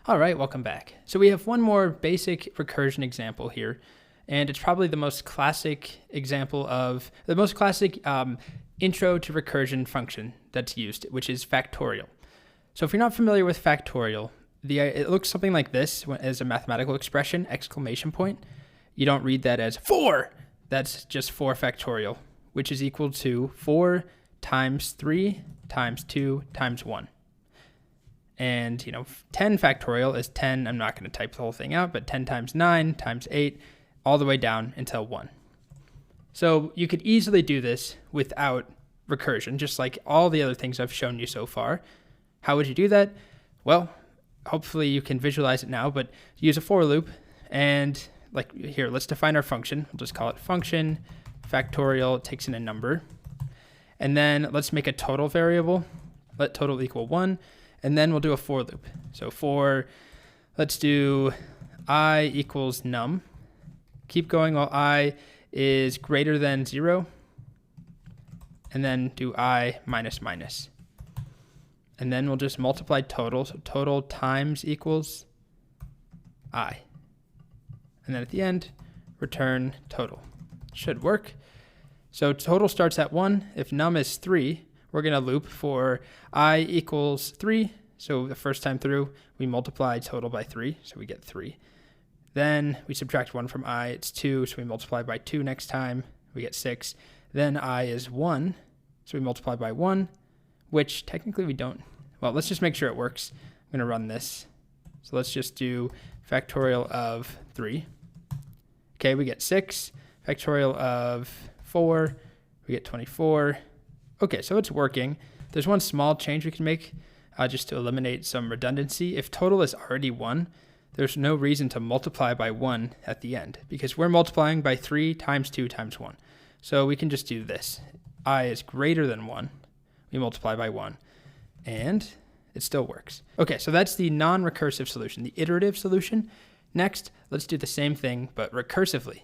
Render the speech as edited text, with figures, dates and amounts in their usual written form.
All right, welcome back. So we have one more basic recursion example here, and it's probably the most classic example of the most classic intro to recursion function that's used, which is factorial. So if you're not familiar with factorial, it looks something like this as a mathematical expression, exclamation point. You don't read that as 4. That's just 4 factorial, which is equal to 4 times 3 times 2 times 1. And, 10 factorial is 10. I'm not going to type the whole thing out, but 10 times 9 times 8, all the way down until 1. So you could easily do this without recursion, just like all the other things I've shown you so far. How would you do that? Well, hopefully you can visualize it now, but use a for loop. And like here, let's define our function. We'll just call it function factorial. It takes in a number. And then let's make a total variable. Let total equal 1. And then we'll do a for loop. So let's do I equals num. Keep going while I is greater than 0. And then do I minus minus. And then we'll just multiply total. So total times equals I. And then at the end, return total. Should work. So total starts at 1. If num is 3, we're going to loop for I equals 3. So the first time through, we multiply total by 3. So we get 3. Then we subtract 1 from I. It's 2. So we multiply by 2 next time. We get 6. Then I is 1. So we multiply by 1, which technically we don't. Well, let's just make sure it works. I'm going to run this. So let's just do factorial of 3. Okay, we get 6. Factorial of 4. We get 24. Okay, so it's working. There's one small change we can make just to eliminate some redundancy. If total is already 1, there's no reason to multiply by 1 at the end because we're multiplying by 3 times 2 times 1. So we can just do this. I is greater than 1. We multiply by 1. And it still works. Okay, so that's the non-recursive solution, the iterative solution. Next, let's do the same thing, but recursively.